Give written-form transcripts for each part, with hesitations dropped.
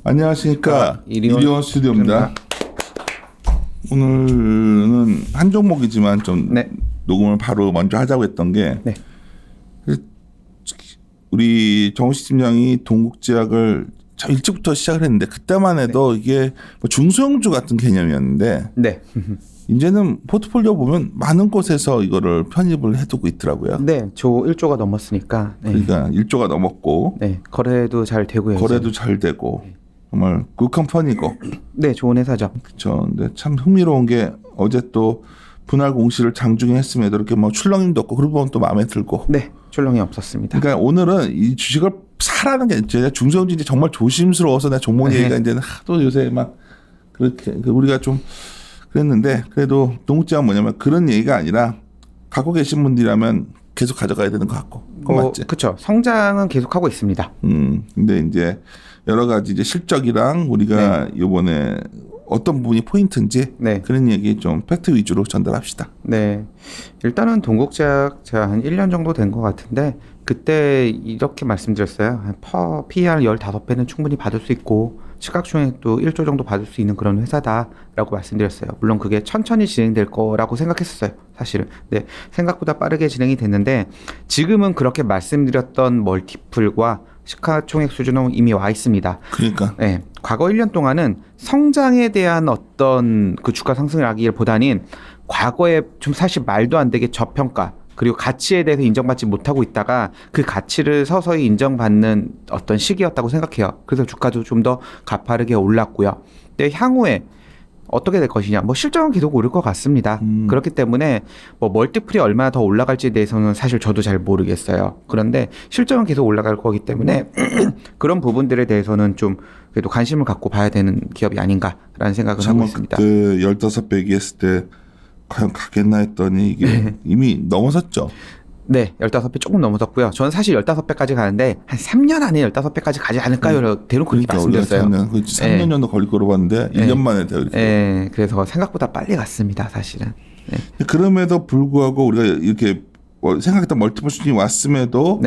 안녕하십니까. 이리온 스튜디오입니다. 오늘은 한 종목이지만 좀 녹음을 바로 먼저 하자고 했던 게 우리 정우식 팀장이 동국제약을 참 일찍부터 시작을 했는데 그때만 해도 이게 뭐 중소형주 같은 개념이었는데 이제는 포트폴리오 보면 많은 곳에서 이거를 편입을 해두고 있더라고요. 네, 조 1조가 넘었으니까. 그러니까 1조가 넘었고 거래도 잘 되고요. 거래도 잘 되고 정말 굿컴퍼니고. 네, 좋은 회사죠. 그렇죠. 근데 참 흥미로운 게 어제 또 분할 공시를 장중에 했음에도 이렇게 뭐 출렁임도 없고 그러고 보면 또 마음에 들고. 네, 출렁이 없었습니다. 그러니까 오늘은 이 주식을 사라는 게 제가 중소형주인데 정말 조심스러워서 내가 종목 얘기가 이제 하도 요새 막 그렇게 우리가 좀 그랬는데 그래도 동국제약은 뭐냐면 그런 얘기가 아니라 갖고 계신 분들이라면 계속 가져가야 되는 것 같고. 맞지? 그렇죠. 성장은 계속하고 있습니다. 근데 이제 여러 가지 이제 실적이랑 우리가 이번에 어떤 부분이 포인트인지 그런 얘기 좀 팩트 위주로 전달합시다. 네. 일단은 동국제약 제가 한 1년 정도 된 것 같은데 그때 이렇게 말씀드렸어요. PER 15배는 충분히 받을 수 있고 시가총액도 1조 정도 받을 수 있는 그런 회사다라고 말씀드렸어요. 물론 그게 천천히 진행될 거라고 생각했었어요. 사실은. 네. 생각보다 빠르게 진행이 됐는데 지금은 그렇게 말씀드렸던 멀티플과 시가총액 수준은 이미 와 있습니다. 그러니까. 네. 과거 1년 동안은 성장에 대한 어떤 그 주가 상승이라기보다는 과거에 좀 사실 말도 안 되게 저평가 그리고 가치에 대해서 인정받지 못하고 있다가 그 가치를 서서히 인정받는 어떤 시기였다고 생각해요. 그래서 주가도 좀 더 가파르게 올랐고요. 근데 향후에 어떻게 될 것이냐. 뭐 실적은 계속 오를 것 같습니다. 그렇기 때문에 뭐 멀티플이 얼마나 더 올라갈지에 대해서는 사실 저도 잘 모르겠어요. 그런데 실적은 계속 올라갈 거기 때문에 그런 부분들에 대해서는 좀 그래도 관심을 갖고 봐야 되는 기업이 아닌가라는 생각을 하고 있습니다. 그 15배 얘기했을 때 과연 가겠나 했더니 이게 이미 넘어섰죠. 네, 15배 조금 넘어섰고요. 저는 사실 15배까지 가는데 한 3년 안에 15배까지 가지 않을까요? 대놓고 그렇게 말씀드렸어요. 3년 정도 걸릴 거로 봤는데 1년 만에 돼요. 네, 그래서 생각보다 빨리 갔습니다, 사실은. 네. 그럼에도 불구하고 우리가 이렇게 생각했던 멀티플 수준이 왔음에도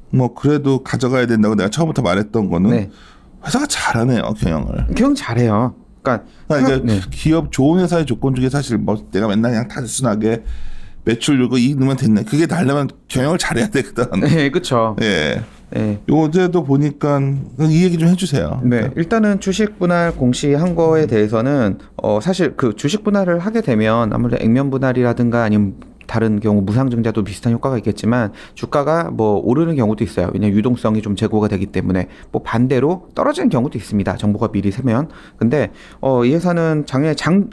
뭐 그래도 가져가야 된다고 내가 처음부터 말했던 거는 회사가 잘하네요, 경영을. 경영 잘해요. 그러니까 기업 좋은 회사의 조건 중에 사실 뭐 내가 맨날 그냥 단순하게 매출 늘고 이익 넣으면 됐네. 그게 되려면 경영을 잘해야 되거든. 네, 그렇죠. 어제도 보니까 이 얘기 좀 해주세요. 네, 일단은 주식 분할 공시한 거에 대해서는 사실 그 주식 분할을 하게 되면 아무래도 액면 분할이라든가 아니면 다른 경우 무상증자도 비슷한 효과가 있겠지만 주가가 뭐 오르는 경우도 있어요. 왜냐하면 유동성이 좀 제고가 되기 때문에 뭐 반대로 떨어지는 경우도 있습니다. 정보가 미리 세면. 근데 이 회사는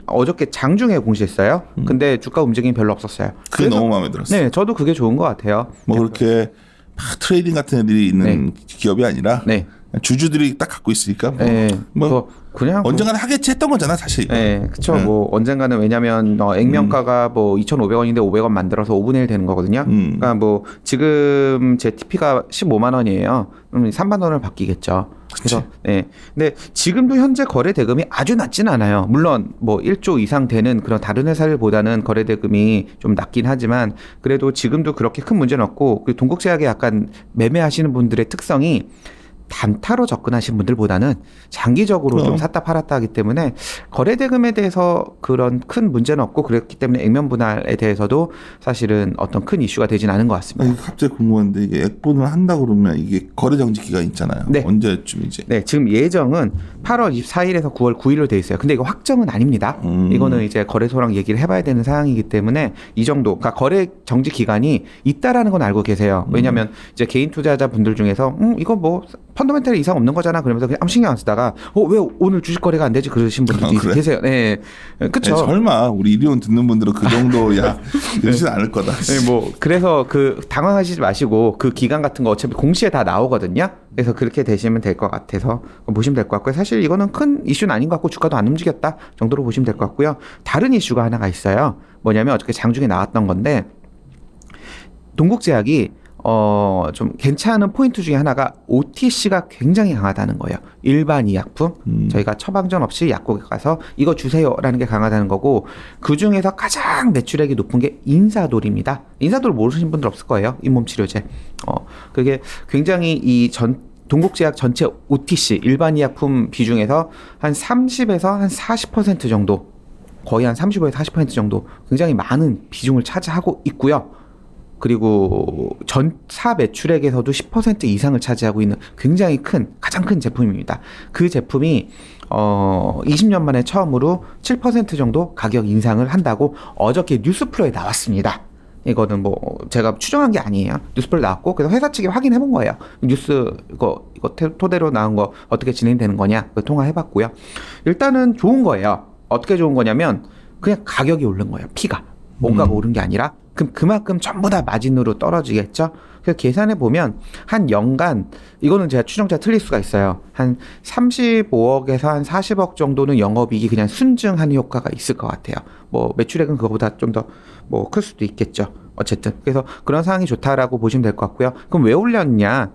어저께 장중에 공시했어요. 근데 주가 움직임이 별로 없었어요. 그게 너무 마음에 들었어요. 네, 저도 그게 좋은 것 같아요. 뭐 그렇게 막 트레이딩 같은 애들이 있는 기업이 아니라 주주들이 딱 갖고 있으니까 뭐 그냥 언젠가는 하겠지 했던 거잖아 사실. 네, 그렇죠. 뭐 언젠가는 왜냐하면 액면가가 뭐 2,500원인데 500원 만들어서 5분의 1 되는 거거든요. 그러니까 뭐 지금 제 TP가 15만 원이에요. 3만 원을 바뀌겠죠. 그래서 근데 지금도 현재 거래 대금이 아주 낮진 않아요. 물론 뭐 1조 이상 되는 그런 다른 회사들보다는 거래 대금이 좀 낮긴 하지만 그래도 지금도 그렇게 큰 문제는 없고 동국제약에 약간 매매하시는 분들의 특성이 단타로 접근하신 분들보다는 장기적으로 좀 샀다 팔았다 하기 때문에 거래 대금에 대해서 그런 큰 문제는 없고 그랬기 때문에 액면 분할에 대해서도 사실은 어떤 큰 이슈가 되진 않은 것 같습니다. 갑자기 궁금한데 이게 액분을 한다 그러면 이게 거래 정지 기간 있잖아요. 언제쯤이지? 네, 지금 예정은 8월 24일에서 9월 9일로 돼 있어요. 근데 이거 확정은 아닙니다. 이거는 이제 거래소랑 얘기를 해봐야 되는 사항이기 때문에 이 정도, 그러니까 거래 정지 기간이 있다라는 건 알고 계세요. 왜냐하면 이제 개인 투자자 분들 중에서 이거 뭐 펀더멘탈 이상 없는 거잖아 그러면서 그냥 아무 신경 안 쓰다가 왜 오늘 주식 거래가 안 되지 그러신 분들도 계세요. 네, 그렇죠. 설마 우리 이리온 듣는 분들은 그 정도야 그러진 않을 거다. 뭐 그래서 그 당황하시지 마시고 그 기간 같은 거 어차피 공시에 다 나오거든요. 그래서 그렇게 되시면 될 것 같아서 보시면 될 것 같고요. 사실 이거는 큰 이슈는 아닌 것 같고 주가도 안 움직였다 정도로 보시면 될 것 같고요. 다른 이슈가 하나가 있어요. 뭐냐면 어저께 장중에 나왔던 건데 동국제약이 좀 괜찮은 포인트 중에 하나가 OTC가 굉장히 강하다는 거예요. 일반 의약품 저희가 처방전 없이 약국에 가서 이거 주세요라는 게 강하다는 거고, 그 중에서 가장 매출액이 높은 게 인사돌입니다. 인사돌 모르시는 분들 없을 거예요. 잇몸 치료제. 그게 굉장히 동국제약 전체 OTC 일반 의약품 비중에서 한 30에서 한 40% 정도, 거의 한 35에서 40% 정도 굉장히 많은 비중을 차지하고 있고요. 그리고 전사 매출액에서도 10% 이상을 차지하고 있는 굉장히 가장 큰 제품입니다. 그 제품이 20년 만에 처음으로 7% 정도 가격 인상을 한다고 어저께 뉴스플로에 나왔습니다. 이거는 뭐 제가 추정한 게 아니에요. 뉴스플로 나왔고, 그래서 회사 측에 확인해 본 거예요. 뉴스 이거 토대로 나온 거 어떻게 진행되는 거냐 통화해봤고요. 일단은 좋은 거예요. 어떻게 좋은 거냐면 그냥 가격이 오른 거예요. 피가 원가가 오른 게 아니라 그럼 그만큼 전부 다 마진으로 떨어지겠죠. 그래서 계산해 보면 한 연간, 이거는 제가 추정치가 틀릴 수가 있어요, 한 35억에서 한 40억 정도는 영업이익이 그냥 순증하는 효과가 있을 것 같아요. 뭐 매출액은 그거보다 좀 더 뭐 클 수도 있겠죠. 어쨌든 그래서 그런 상황이 좋다라고 보시면 될 것 같고요. 그럼 왜 올렸냐?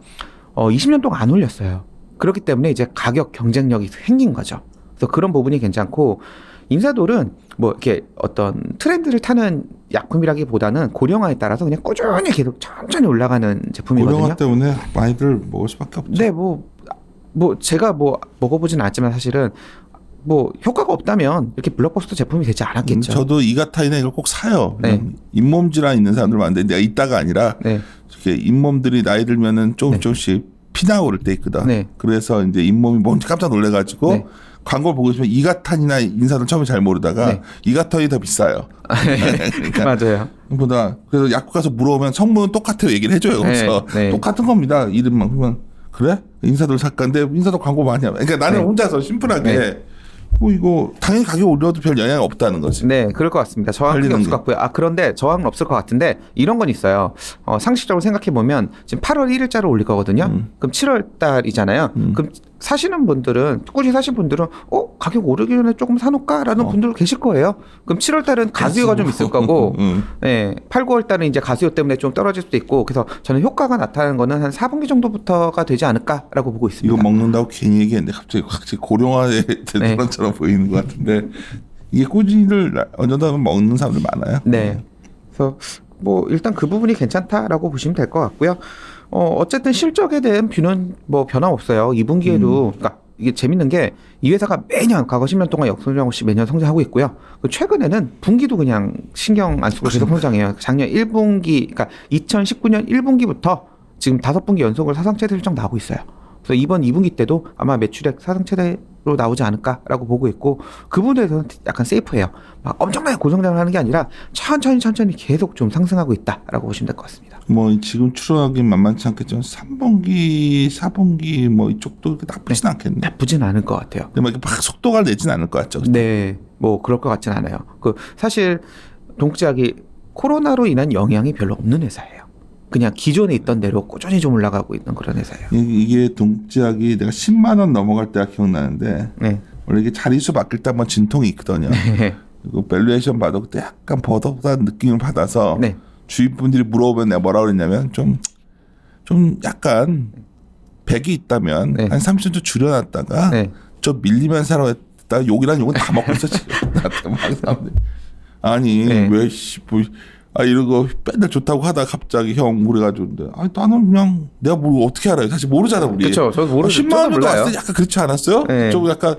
20년 동안 안 올렸어요. 그렇기 때문에 이제 가격 경쟁력이 생긴 거죠. 그래서 그런 부분이 괜찮고, 인사돌은 뭐 이렇게 어떤 트렌드를 타는 약품이라기보다는 고령화에 따라서 그냥 꾸준히 계속 천천히 올라가는 제품이거든요. 고령화 때문에 많이들 먹을 수밖에 없죠. 네, 뭐 제가 먹어보진 않았지만 사실은 뭐 효과가 없다면 이렇게 블록버스터 제품이 되지 않았겠죠. 저도 이가타이나 이걸 꼭 사요. 네. 잇몸 질환 있는 사람들 많은데 내가 있다가 아니라 네. 이렇게 잇몸들이 나이 들면은 조금씩 피나 오를 때 있거든. 네. 그래서 이제 잇몸이 뭔지 깜짝 놀래가지고 네. 광고를 보고 있으면 이가탄이나 인사들 처음에 잘 모르다가 네. 이가탄이 더 비싸요. 그러니까 맞아요. 보다 그래서 약국 가서 물어보면 성분은 똑같아요 얘기를 해줘요. 그래서 네. 똑같은 겁니다. 이름만. 그러면 그래? 인사돌 살까인데 인사돌 광고 많이 하면. 그러니까 나는 네. 혼자서 심플하게 뭐 이거 당연히 가격 올려도 별 영향이 없다는 거지. 네, 그럴 것 같습니다. 저항은 크게 없을 것 같고요. 그런데 저항은 없을 것 같은데 이런 건 있어요. 상식적으로 생각해 보면 지금 8월 1일자로 올릴 거거든요. 그럼 7월 달이잖아요. 그럼 사시는 분들은, 꾸준히 사신 분들은 가격 오르기 전에 조금 사놓을까라는 분들 계실 거예요. 그럼 7월 달은 가수요가 좀 있을 거고, 네, 8, 9월 달은 이제 가수요 때문에 좀 떨어질 수도 있고, 그래서 저는 효과가 나타나는 거는 한 4분기 정도부터가 되지 않을까라고 보고 있습니다. 이거 먹는다고 괜히 얘기했는데 갑자기 고령화에 되는 것처럼 보이는 것 같은데, 이게 꾸준히를 어느 정도 먹는 사람들 많아요. 네. 그래서 뭐 일단 그 부분이 괜찮다라고 보시면 될 것 같고요. 어쨌든 실적에 대한 뷰는 뭐 변화 없어요. 2분기에도 그러니까 이게 재밌는 게 이 회사가 매년 과거 10년 동안 역성장 없이 매년 성장하고 있고요. 최근에는 분기도 그냥 신경 안 쓰고 계속 성장해요. 작년 1분기, 그러니까 2019년 1분기부터 지금 5분기 연속으로 사상 최대 실적 나오고 있어요. 그래서 이번 2분기 때도 아마 매출액 사상 최대로 나오지 않을까라고 보고 있고, 그 부분에 대해서는 약간 세이프해요. 막 엄청나게 고성장을 하는 게 아니라 천천히 계속 좀 상승하고 있다라고 보시면 될 것 같습니다. 뭐 지금 추론하기 만만치 않겠지만 3분기, 4분기 뭐 이쪽도 나쁘진 않겠네. 나쁘진 않을 것 같아요. 근데 막 속도가 내진 않을 것 같죠. 네, 뭐 그럴 것 같진 않아요. 사실 동국제약이 코로나로 인한 영향이 별로 없는 회사예요. 그냥 기존에 있던 대로 꾸준히 좀 올라가고 있는 그런 회사예요. 이게 동국제약이 내가 10만 원 넘어갈 때가 기억나는데, 원래 이게 자릿수 바뀔 때 한번 진통이 있거든요. 그리고 밸류에이션 봐도 그때 약간 버덕한 느낌을 받아서 주위 분들이 물어보면 내가 뭐라고 그랬냐면 좀 약간 100이 있다면 한 30도 줄여놨다가 좀 밀리면 사러 했다. 욕이란 욕은 다 먹고 있어 지금. 나한테 막 사람들이. 아니 왜 이러고 맨날 좋다고 하다 갑자기 형 그래가지고 나는 그냥 내가 뭘 어떻게 알아요? 사실 모르잖아 우리. 그렇죠. 저도 모르죠. 10만 원 정도 왔을 때 약간 그렇지 않았어요? 좀 약간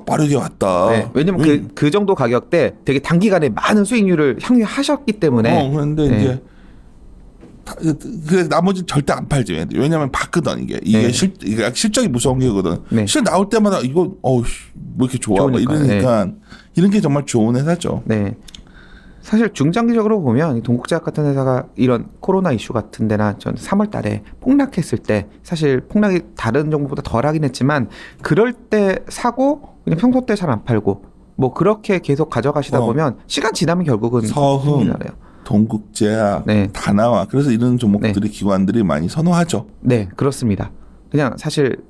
빠르게 왔다. 왜냐면 그 정도 가격대 되게 단기간에 많은 수익률을 향유하셨기 때문에. 그런데 이제 그래 나머지 절대 안 팔지. 왜냐면 봤거든 이게 실적이 무서운 게거든. 실 나올 때마다 이거 뭐 이렇게 좋아 막 이러니까 이런 게 정말 좋은 회사죠. 네. 사실 중장기적으로 보면 동국제약 같은 회사가 이런 코로나 이슈 같은 데나 전 3월 달에 폭락했을 때 사실 폭락이 다른 정보보다 덜하긴 했지만 그럴 때 사고 그냥 평소 때 잘 안 팔고 뭐 그렇게 계속 가져가시다 보면 시간 지나면 결국은 서흥, 동국제약 다 나와. 그래서 이런 종목들이 기관들이 많이 선호하죠. 네, 그렇습니다. 그냥 사실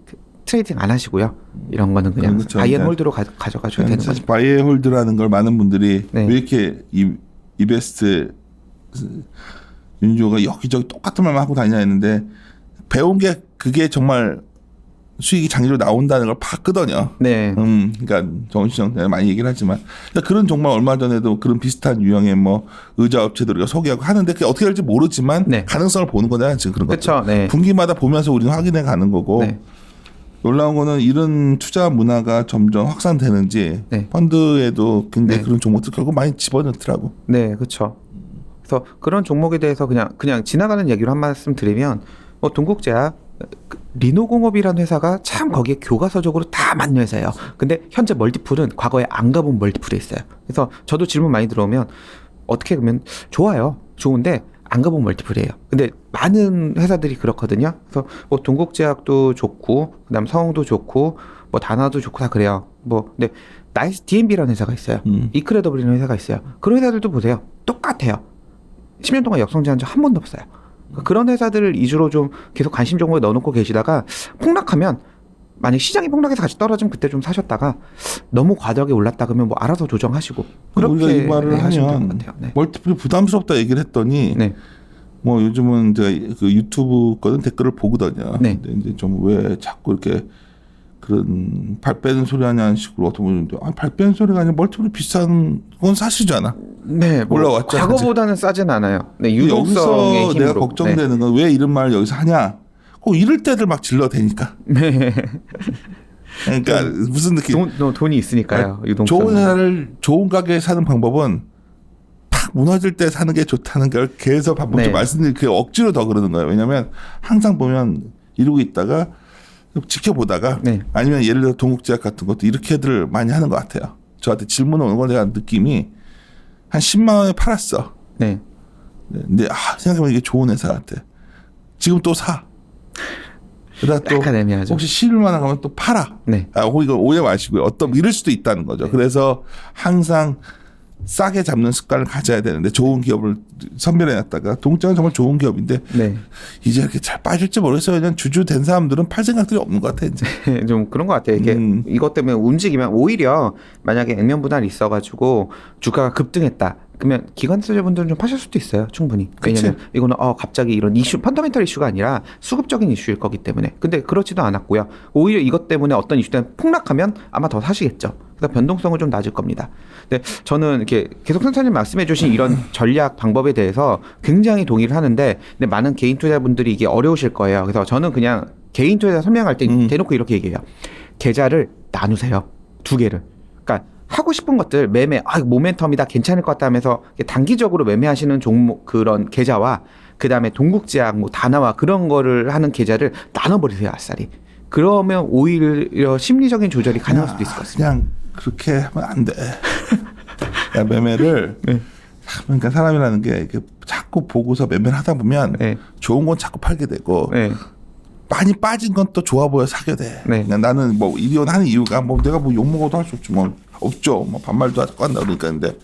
트레이딩 안 하시고요. 이런 거는 그냥 바이앤홀드로 가져가셔야 되는 거죠. 바이앤홀드라는 걸 많은 분들이 왜 이렇게 이베스트 윤주호가 여기저기 똑같은 말만 하고 다니냐 했는데 배운 게 그게 정말 수익이 장기로 나온다는 걸 봤거든요. 네. 그러니까 정신형 내가 많이 얘기를 하지만 그러니까 그런 정말 얼마 전에도 그런 비슷한 유형의 뭐 의자 업체들 우리가 소개하고 하는데 그게 어떻게 될지 모르지만 네. 가능성을 보는 거잖아요. 지금 그런 것들. 그렇죠. 네. 분기마다 보면서 우리는 확인해 가는 거고 네. 놀라운 거는 이런 투자 문화가 점점 확산되는지 네. 펀드에도 굉장히 네. 그런 종목들 결국 많이 집어넣더라고. 네, 그렇죠. 그래서 그런 종목에 대해서 그냥 지나가는 얘기로 한 말씀 드리면 동국제약 리노공업이라는 회사가 참 거기에 교과서적으로 다 맞는 회사예요. 근데 현재 멀티플은 과거에 안 가본 멀티플이 있어요. 그래서 저도 질문 많이 들어오면 어떻게 그러면 좋아요. 좋은데 안 가본 멀티플이에요. 근데 많은 회사들이 그렇거든요. 그래서 뭐 동국제약도 좋고 그다음 성도 좋고 뭐 다나도 좋고 다 그래요. 뭐 근데 나이스 DMB라는 회사가 있어요. 이크레더블이라는 회사가 있어요. 그런 회사들도 보세요. 똑같아요. 10년 동안 역성장한 적 한 번도 없어요. 그런 회사들을 위주로 좀 계속 관심 종목에 넣어놓고 계시다가 폭락하면 만약 시장이 폭락해서 같이 떨어지면 그때 좀 사셨다가 너무 과도하게 올랐다 그러면 뭐 알아서 조정하시고 그렇게 우리가 이 말을 하시면 될 하면 것 같아요. 네. 멀티플이 부담스럽다 얘기를 했더니 네. 뭐 요즘은 제가 그 유튜브 거는 댓글을 보거든요. 네. 근데 이제 좀 왜 자꾸 이렇게 그런 발 빼는 소리 하냐는 식으로 어떤 분이 발 빼는 소리가 아니라 멀티플이 비싼 건 사실이잖아. 네, 뭐 올라왔죠, 과거보다는 싸진 않아요. 네, 유동성의 여기서 힘으로. 내가 걱정되는 건 왜 이런 말을 여기서 하냐? 꼭 이럴 때들 막 질러대니까. 네. 그러니까 무슨 느낌? 돈이 있으니까요. 유동성. 좋은 회사를 좋은 가게에 사는 방법은 팍 무너질 때 사는 게 좋다는 걸 계속 반복적으로 네. 말씀드리는 그 억지로 더 그러는 거예요. 왜냐하면 항상 보면 이러고 있다가 지켜보다가 네. 아니면 예를 들어 동국제약 같은 것도 이렇게들 많이 하는 것 같아요. 저한테 질문 오는 걸 내가 느낌이 한 10만 원에 팔았어. 네. 네. 근데 생각해보면 이게 좋은 회사 같아. 지금 또 사. 그러다 또 약간 애매하죠. 혹시 11만 원 가면 또 팔아. 네. 이거 오해 마시고요. 어떤 이럴 수도 있다는 거죠. 네. 그래서 항상 싸게 잡는 습관을 가져야 되는데 좋은 기업을 선별해놨다가 동국제약은 정말 좋은 기업인데 네. 이제 이렇게 잘 빠질지 모르겠어요. 그냥 주주 된 사람들은 팔 생각들이 없는 것 같아 이제. 좀 그런 것 같아요. 이게 이것 때문에 움직이면 오히려 만약에 액면 분할이 있어가지고 주가가 급등했다. 그러면 기관 투자자분들은 좀 파실 수도 있어요. 충분히. 왜냐하면 이거는 갑자기 이런 이슈, 펀더멘털 이슈가 아니라 수급적인 이슈일 거기 때문에. 근데 그렇지도 않았고요. 오히려 이것 때문에 어떤 이슈 때문에 폭락하면 아마 더 사시겠죠. 그래서 변동성은 좀 낮을 겁니다. 근데 저는 이렇게 계속 선생님 말씀해주신 이런 전략 방법에 대해서 굉장히 동의를 하는데, 근데 많은 개인 투자분들이 이게 어려우실 거예요. 그래서 저는 그냥 개인 투자 설명할 때 대놓고 이렇게 얘기해요. 계좌를 나누세요. 2개를. 그러니까 하고 싶은 것들 매매, 모멘텀이다 괜찮을 것 같다 하면서 단기적으로 매매하시는 종목 그런 계좌와 그 다음에 동국제약, 뭐 다나와 그런 거를 하는 계좌를 나눠버리세요. 아싸리. 그러면 오히려 심리적인 조절이 가능할 수도 있을 것 같습니다. 그냥 그렇게 하면 안 돼. 야, 매매를 네. 그러니까 사람이라는 게 이렇게 자꾸 보고서 매매를 하다 보면 네. 좋은 건 자꾸 팔게 되고 네. 많이 빠진 건 또 좋아 보여 사게 돼. 네. 그러니까 나는 뭐 이리온 하는 이유가 뭐 내가 뭐 욕 먹어도 할 수 없지 뭐 없죠. 뭐 반말도 하고 한다 그러니까 근데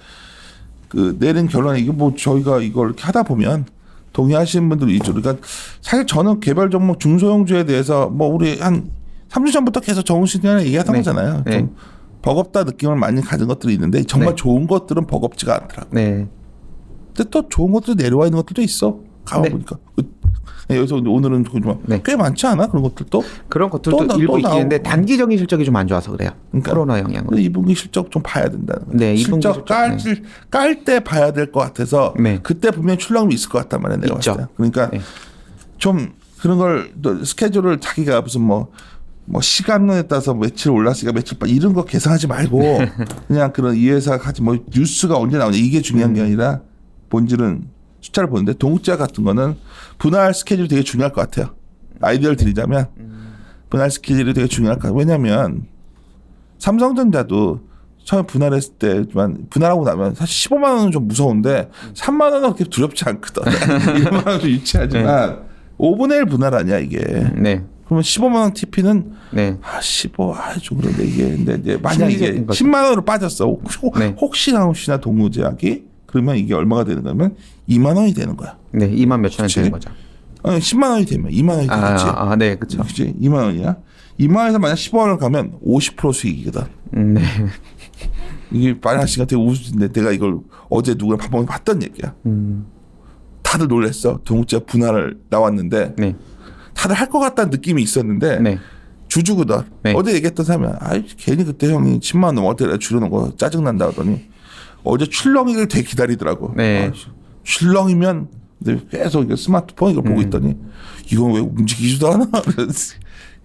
그 내린 결론에 이게 뭐 저희가 이걸 이렇게 하다 보면 동의하시는 분들 위주로 그러니까 사실 저는 개별 종목 중소형주에 대해서 뭐 우리 한 3주 전부터 계속 정우씨랑 얘기하던 네. 거잖아요. 네. 좀 버겁다 느낌을 많이 가진 것들이 있는데 정말 네. 좋은 것들은 버겁지가 않더라고. 네. 근데 또 좋은 것들이 내려와 있는 것들도 있어. 가보니까. 네. 여기서 오늘은 네. 꽤 많지 않아? 그런 것들도? 그런 것들도 또 일부 있긴 나오고. 했는데 단기적인 실적이 좀 안 좋아서 그래요. 그러니까. 코로나 영향으로. 2분기 실적 좀 봐야 된다는 거죠. 네, 2분기 실적 실적, 깔 때 봐야 될 것 같아서 네. 그때 분명히 출렁이 있을 것 같단 말이야. 내가 있죠. 봤을 때. 그러니까 네. 좀 그런 걸 또 스케줄을 자기가 무슨 뭐 시간에 따라서 며칠 올랐으니까 며칠 빠 이런 거 계산하지 말고 그냥 그런 이 회사 가지 뭐 뉴스가 언제 나오냐 이게 중요한 게 아니라 본질은 숫자를 보는데 동국제약 같은 거는 분할 스케줄이 되게 중요할 것 같아요. 아이디어를 드리자면 분할 스케줄이 되게 중요할 것 같아요. 왜냐하면 삼성전자도 처음에 분할했을 때만 분할하고 나면 사실 15만 원은 좀 무서운데 3만 원은 그렇게 두렵지 않거든. 1만 원도 유치하지만 5분의 1 분할 아니야 이게. 네. 그러면 15만 원 TP는 네. 15 좀 그런데 이게 근데 이제 만약 이게 심리적인 거죠. 10만 원으로 빠졌어. 네. 혹시나 동우제약이 그러면 이게 얼마가 되는 거면 2만 원이 되는 거야. 네. 2만 몇천 원 그치? 되는 거죠. 10만 원이 되면 2만 원이 되겠지. 네, 그렇죠. 그치? 2만 원이야. 2만 원에서 만약 15만 원을 가면 50% 수익이거든. 네. 이게 마이너 씨가 되게 우스인데 내가 이걸 어제 누구랑 밥 먹으면서 봤던 얘기야. 다 다들 놀랬어. 동국제약 분할 나왔는데 네. 다들 할 것 같다는 느낌이 있었는데 네. 주주거든. 네. 어제 얘기했던 사람이 아이 괜히 그때 형이 10만 원 넘어뜨려 줄여놓은 거 짜증난다 하더니 어제 출렁이를 되게 기다리더라고. 네. 출렁이면 계속 이거 스마트폰 이걸 보고 있더니 이건 왜 움직이지도 않아?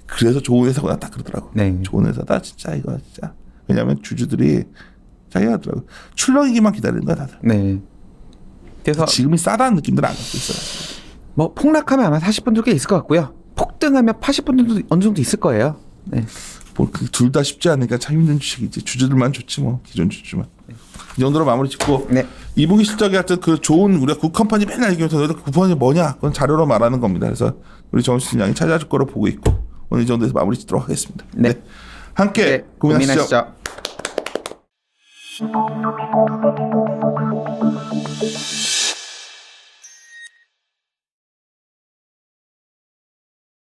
그래서 좋은 회사구나 딱 그러더라고. 네. 좋은 회사다 진짜 이거 진짜. 왜냐하면 주주들이 자기가 하더라고. 출렁이기만 기다리는 거야 다들. 네. 그래서 지금이 싸다는 느낌들 안 갖고 있어요. 뭐 폭락하면 아마 40분도 꽤 있을 것 같고요. 폭등하면 80분도 어느 정도 있을 거예요. 네. 둘 다 쉽지 않으니까 참 힘든 주식이지. 주주들만 좋지 뭐 기존 주주만. 이 정도로 마무리 짓고 네. 2분기 실적이 하여튼 그 좋은 우리가 굿컴퍼니 맨날 얘기하면서 너희들 굿컴퍼니 뭐냐? 그건 자료로 말하는 겁니다. 그래서 우리 정신 양이 찾아줄 거로 보고 있고 오늘 이 정도에서 마무리 짓도록 하겠습니다. 네. 함께 네. 고민하시죠. 고민하시죠.